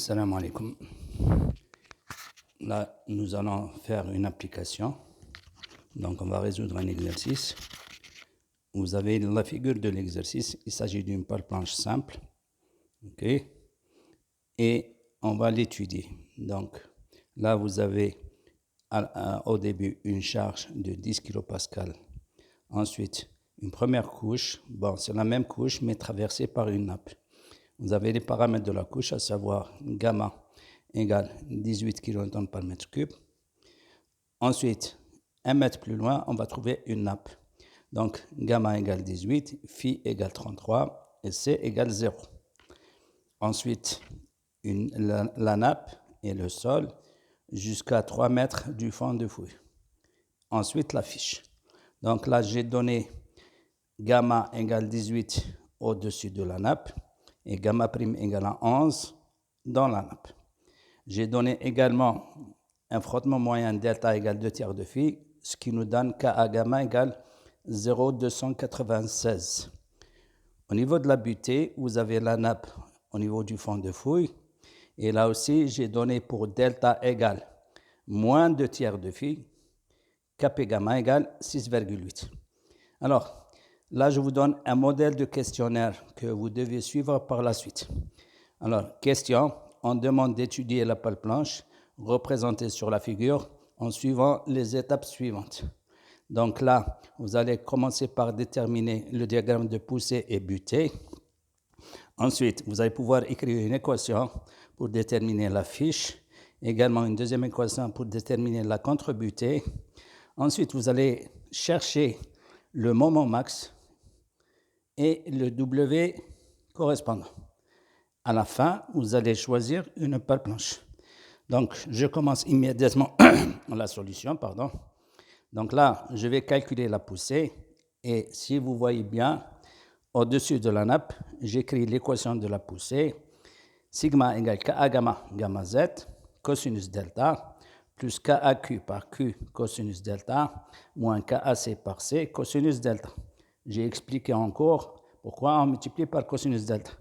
Assalamu alaikum. Là, nous allons faire une application. Donc, on va résoudre un exercice. Vous avez la figure de l'exercice. Il s'agit d'une pâle planche simple. OK? Et on va l'étudier. Donc, là, vous avez au début une charge de 10 kPa. Ensuite, une première couche. Bon, c'est la même couche, mais traversée par une nappe. Vous avez les paramètres de la couche, à savoir gamma égale 18 kN par mètre cube. Ensuite, 1 mètre plus loin, on va trouver une nappe. Donc, gamma égale 18, phi égale 33 et c égale 0. Ensuite, la nappe et le sol jusqu'à 3 mètres du fond de fouille. Ensuite, la fiche. Donc là, j'ai donné gamma égale 18 au-dessus de la nappe et gamma prime égale à 11 dans la nappe. J'ai donné également un frottement moyen delta égale 2 tiers de phi, ce qui nous donne Ka gamma égale 0,296. Au niveau de la butée, vous avez la nappe au niveau du fond de fouille. Et là aussi, j'ai donné pour delta égale moins 2 tiers de phi, Kp gamma égale 6,8. Alors, là, je vous donne un modèle de questionnaire que vous devez suivre par la suite. Alors, question, on demande d'étudier la pâle planche représentée sur la figure en suivant les étapes suivantes. Donc là, vous allez commencer par déterminer le diagramme de poussée et butée. Ensuite, vous allez pouvoir écrire une équation pour déterminer la fiche, également une deuxième équation pour déterminer la contre-butée. Ensuite, vous allez chercher le moment max et le W correspondant. À la fin, vous allez choisir une pâle planche. Donc, je commence immédiatement la solution, pardon. Donc là, je vais calculer la poussée et si vous voyez bien, au-dessus de la nappe, j'écris l'équation de la poussée. Sigma égale Ka gamma, gamma Z, cosinus delta, plus KAQ par Q, cosinus delta, moins KAC par C, cosinus delta. J'ai expliqué en cours pourquoi on multiplie par cosinus delta.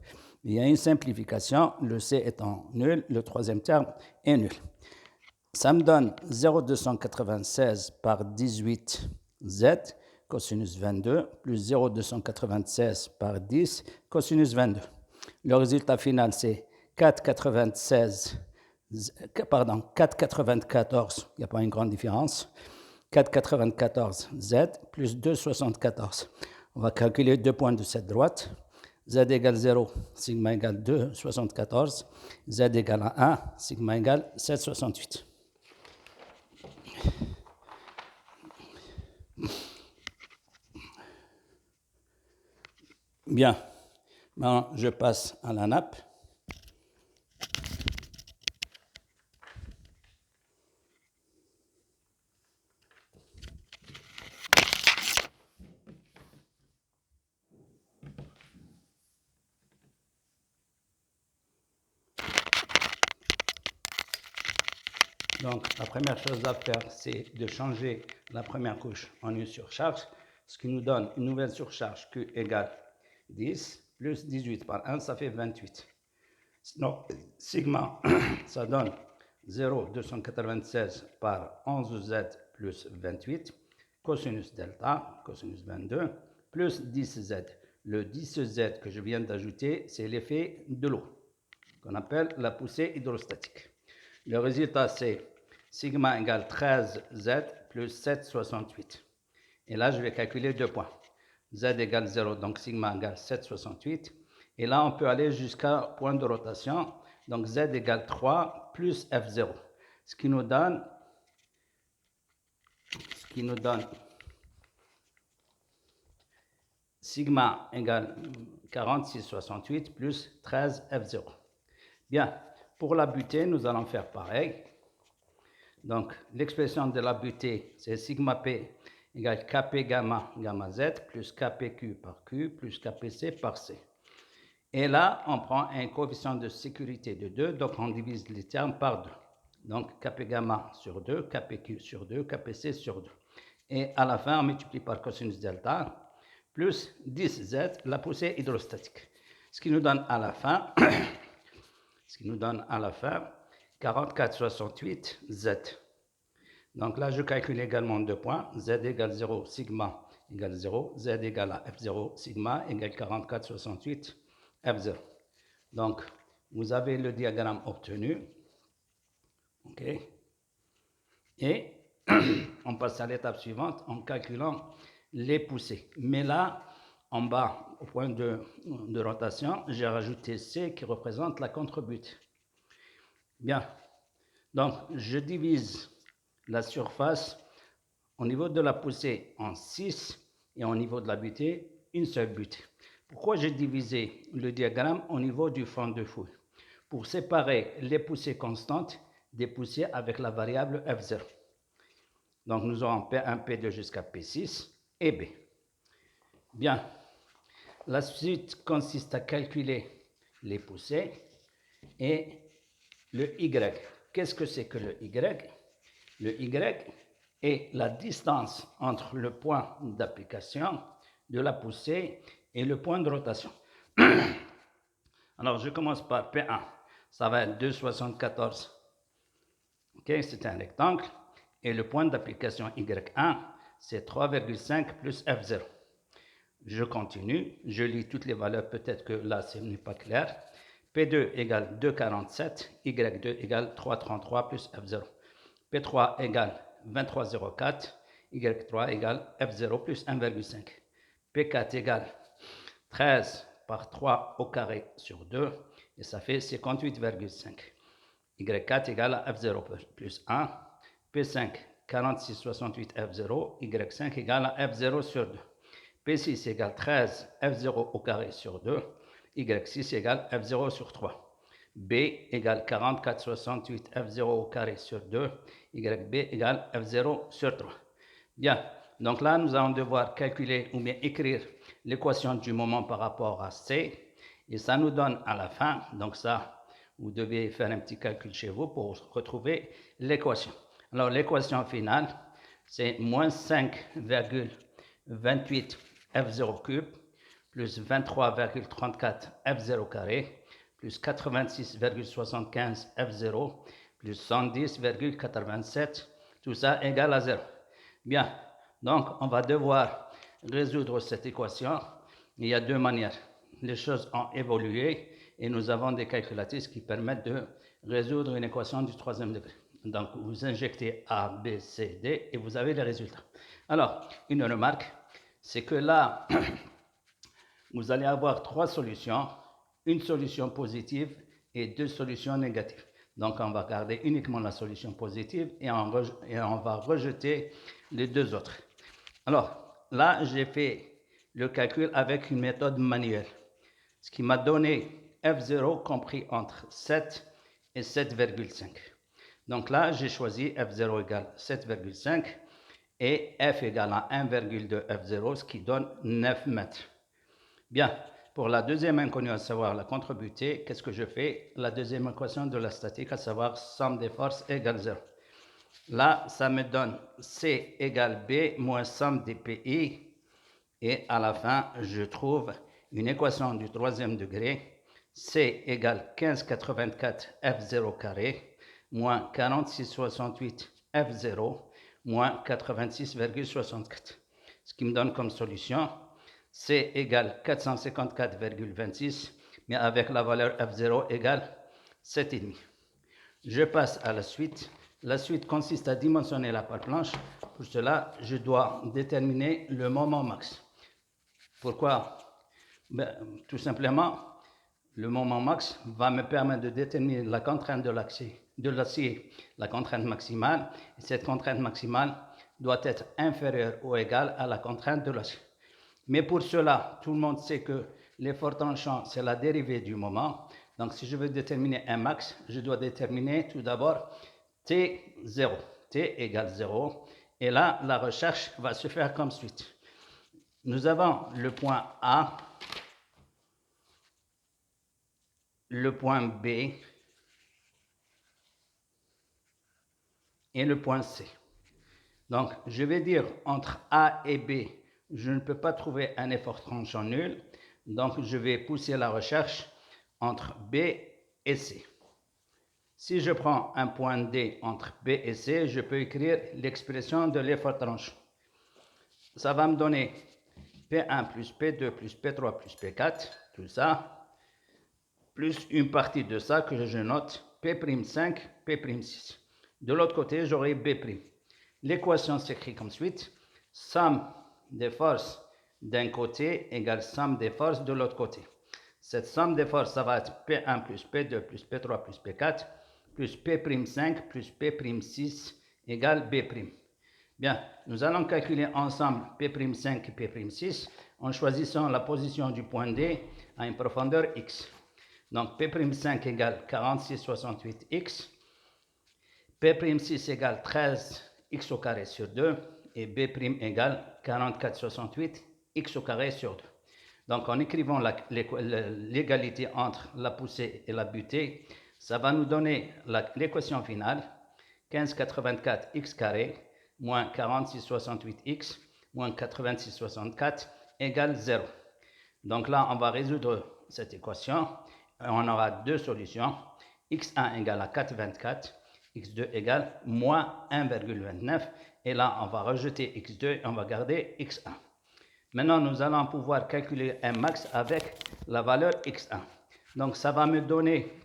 Il y a une simplification, le C étant nul, le troisième terme est nul. Ça me donne 0,296 par 18 Z, cosinus 22, plus 0,296 par 10, cosinus 22. Le résultat final, c'est 4,94, il n'y a pas une grande différence, 4,94 Z plus 2,74. On va calculer deux points de cette droite. Z égale 0, sigma égale 2,74. Z égale à 1, sigma égale 7,68. Bien, maintenant je passe à la nappe. Donc, la première chose à faire, c'est de changer la première couche en une surcharge, ce qui nous donne une nouvelle surcharge Q égale 10 plus 18 par 1, ça fait 28. Donc, sigma, ça donne 0,296 par 11Z plus 28, cosinus delta, cosinus 22, plus 10Z. Le 10Z que je viens d'ajouter, c'est l'effet de l'eau, qu'on appelle la poussée hydrostatique. Le résultat, c'est sigma égale 13Z plus 7,68. Et là, je vais calculer deux points. Z égale 0, donc sigma égale 7,68. Et là, on peut aller jusqu'à point de rotation. Donc, Z égale 3 plus F0. Ce qui nous donne sigma égale 46,68 plus 13 F0. Bien, pour la butée, nous allons faire pareil. Donc, l'expression de la butée, c'est sigma P égale Kp gamma, gamma Z, plus Kpq par Q, plus Kpc par C. Et là, on prend un coefficient de sécurité de 2, donc on divise les termes par 2. Donc, Kp gamma sur 2, Kpq sur 2, Kpc sur 2. Et à la fin, on multiplie par cosinus delta, plus 10Z, la poussée hydrostatique. Ce qui nous donne à la fin Ce qui nous donne à la fin 44,68 Z. Donc là, je calcule également deux points. Z égale 0, sigma égale 0. Z égale à F0, sigma égale 44,68 F0. Donc, vous avez le diagramme obtenu. OK. Et on passe à l'étape suivante en calculant les poussées. Mais là, en bas, au point de rotation, j'ai rajouté C qui représente la contre-butte. Bien. Donc, je divise la surface au niveau de la poussée en 6 et au niveau de la butée, une seule butée. Pourquoi j'ai divisé le diagramme au niveau du fond de fouille? Pour séparer les poussées constantes des poussées avec la variable F0. Donc, nous aurons P1, P2 jusqu'à P6 et B. Bien. La suite consiste à calculer les poussées et le Y. Qu'est-ce que c'est que le Y? Le Y est la distance entre le point d'application de la poussée et le point de rotation. Alors, je commence par P1. Ça va être 2,74. OK, c'est un rectangle. Et le point d'application Y1, c'est 3,5 plus F0. Je continue. Je lis toutes les valeurs. Peut-être que là, ce n'est pas clair. P2 égale 2,47. Y2 égale 3,33 plus F0. P3 égale 23,04. Y3 égale F0 plus 1,5. P4 égale 13 par 3 au carré sur 2. Et ça fait 58,5. Y4 égale à F0 plus 1. P5, 46,68 F0. Y5 égale à F0 sur 2. P6 égale 13 F0 au carré sur 2. Y6 égale F0 sur 3. B égale 44,68 F0 au carré sur 2. YB égale F0 sur 3. Bien, donc là, nous allons devoir calculer ou bien écrire l'équation du moment par rapport à C. Et ça nous donne à la fin, donc ça, vous devez faire un petit calcul chez vous pour retrouver l'équation. Alors, l'équation finale, c'est moins 5,28 F0 cube plus 23,34 F0 carré plus 86,75 F0 plus 110,87, tout ça égale à 0. Bien, donc on va devoir résoudre cette équation. Il y a deux manières. Les choses ont évolué et nous avons des calculatrices qui permettent de résoudre une équation du troisième degré. Donc vous injectez A, B, C, D et vous avez les résultats. Alors, une remarque, c'est que là, vous allez avoir trois solutions, une solution positive et deux solutions négatives. Donc, on va garder uniquement la solution positive et on va rejeter les deux autres. Alors, là, j'ai fait le calcul avec une méthode manuelle, ce qui m'a donné F0 compris entre 7 et 7,5. Donc là, j'ai choisi F0 égale 7,5 et F égale à 1,2 F0, ce qui donne 9 mètres. Bien, pour la deuxième inconnue, à savoir la contre-butée, qu'est-ce que je fais? La deuxième équation de la statique, à savoir somme des forces égale 0. Là, ça me donne C égale B moins somme des PI. Et à la fin, je trouve une équation du troisième degré. C égale 15,84 F0 carré moins 46,68 F0 moins 86,64. Ce qui me donne comme solution C égale 454,26, mais avec la valeur F0 égale 7,5. Je passe à la suite. La suite consiste à dimensionner la pale planche. Pour cela, je dois déterminer le moment max. Pourquoi? Tout simplement, le moment max va me permettre de déterminer la contrainte de l'acier, la contrainte maximale. Et cette contrainte maximale doit être inférieure ou égale à la contrainte de l'acier. Mais pour cela, tout le monde sait que l'effort tranchant, c'est la dérivée du moment. Donc, si je veux déterminer un max, je dois déterminer tout d'abord T0. T égale 0. Et là, la recherche va se faire comme suite. Nous avons le point A, le point B et le point C. Donc, je vais dire entre A et B, je ne peux pas trouver un effort tranchant nul. Donc, je vais pousser la recherche entre B et C. Si je prends un point D entre B et C, je peux écrire l'expression de l'effort tranche. Ça va me donner P1 plus P2 plus P3 plus P4, tout ça, plus une partie de ça que je note P'5, P'6. De l'autre côté, j'aurai B'. L'équation s'écrit comme suite. Somme des forces d'un côté égale somme des forces de l'autre côté. Cette somme des forces, ça va être P1 plus P2 plus P3 plus P4 plus P'5 plus P'6 égale B'. Bien, nous allons calculer ensemble P'5 et P'6 en choisissant la position du point D à une profondeur X. Donc P'5 égale 46,68X, P'6 égale 13X au carré sur 2 et B' égale 44,68X au carré sur 2. Donc en écrivant l'égalité entre la poussée et la butée, ça va nous donner l'équation finale 1584x carré moins 4668x moins 8664 égale 0. Donc là, on va résoudre cette équation. On aura deux solutions. x1 égale à 4,24, x2 égale moins 1,29. Et là, on va rejeter x2 et on va garder x1. Maintenant, nous allons pouvoir calculer un max avec la valeur x1. Donc, ça va me donner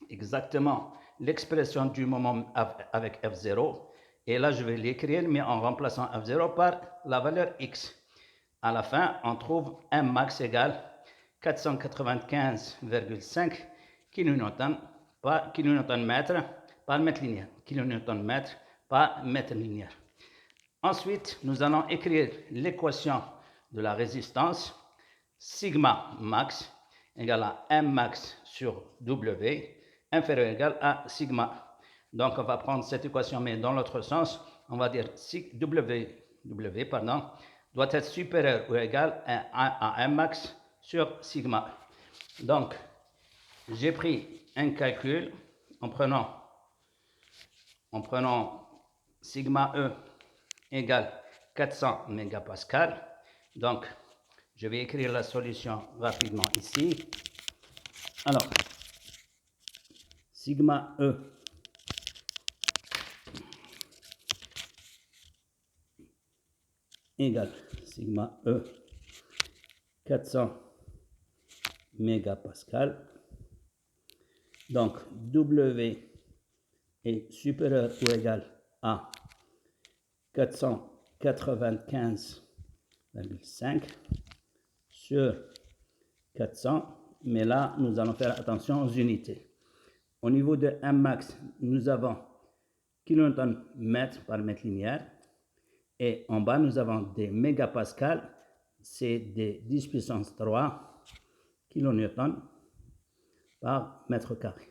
exactement l'expression du moment avec F0. Et là, je vais l'écrire, mais en remplaçant F0 par la valeur X. À la fin, on trouve un max égal 495,5 kN par kilonewton-mètre par mètre linéaire. Kilonewton-mètre par mètre linéaire. Ensuite, nous allons écrire l'équation de la résistance. Sigma max égale à M max sur W inférieur ou égal à sigma. Donc, on va prendre cette équation, mais dans l'autre sens, on va dire W doit être supérieur ou égal à M max sur sigma. Donc, j'ai pris un calcul en prenant sigma E égale 400 mégapascal. Donc, je vais écrire la solution rapidement ici. Alors, sigma E égale sigma E 400 mégapascal. Donc, W est supérieur ou égal à 495,5 sur 400. Mais là, nous allons faire attention aux unités. Au niveau de M max, nous avons kilonewton-mètre par mètre linéaire. Et en bas, nous avons des mégapascales. C'est des 10 puissance 3 kilonewton par mètre carré.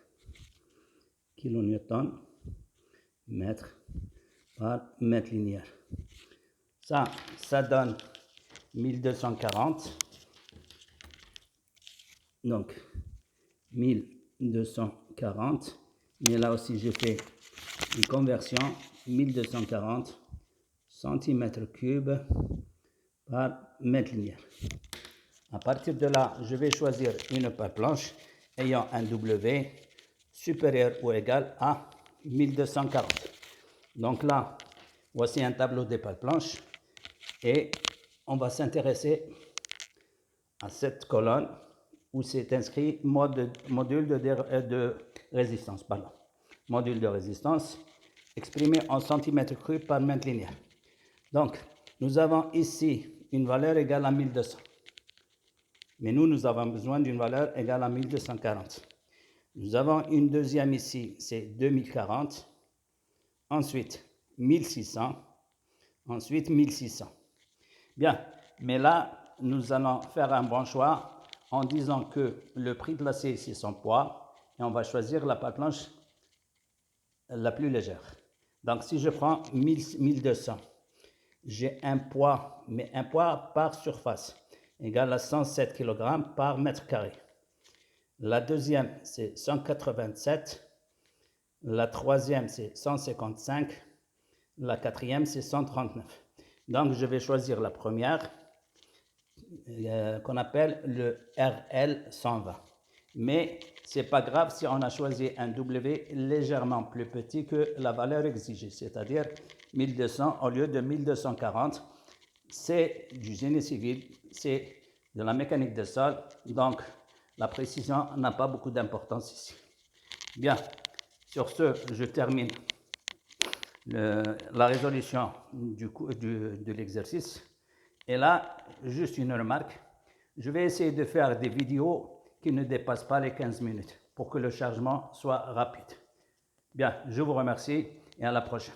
Kilonewton mètre par mètre linéaire. Ça donne 1240. Donc, 1240. Mais là aussi, je fais une conversion. 1240 cm3 par mètre linéaire. À partir de là, je vais choisir une pale planche ayant un W supérieur ou égal à 1240. Donc là, voici un tableau des pales planches et on va s'intéresser à cette colonne où c'est inscrit module de résistance. Pardon. Module de résistance exprimé en centimètres cubes par mètre linéaire. Donc, nous avons ici une valeur égale à 1200. Mais nous avons besoin d'une valeur égale à 1240. Nous avons une deuxième ici, c'est 2040. Ensuite, 1600. Ensuite, 1600. Bien, mais là, nous allons faire un bon choix en disant que le prix placé, c'est son poids. Et on va choisir la pale planche la plus légère. Donc, si je prends 1200, j'ai un poids, mais un poids par surface, égal à 107 kg par mètre carré. La deuxième, c'est 187. La troisième, c'est 155. La quatrième, c'est 139. Donc, je vais choisir la première, qu'on appelle le RL 120. Mais ce n'est pas grave si on a choisi un W légèrement plus petit que la valeur exigée, c'est-à-dire 1200 au lieu de 1240. C'est du génie civil, c'est de la mécanique des sols, donc la précision n'a pas beaucoup d'importance ici. Bien, sur ce, je termine la résolution de l'exercice. Et là, juste une remarque, je vais essayer de faire des vidéos qui ne dépassent pas les 15 minutes pour que le chargement soit rapide. Bien, je vous remercie et à la prochaine.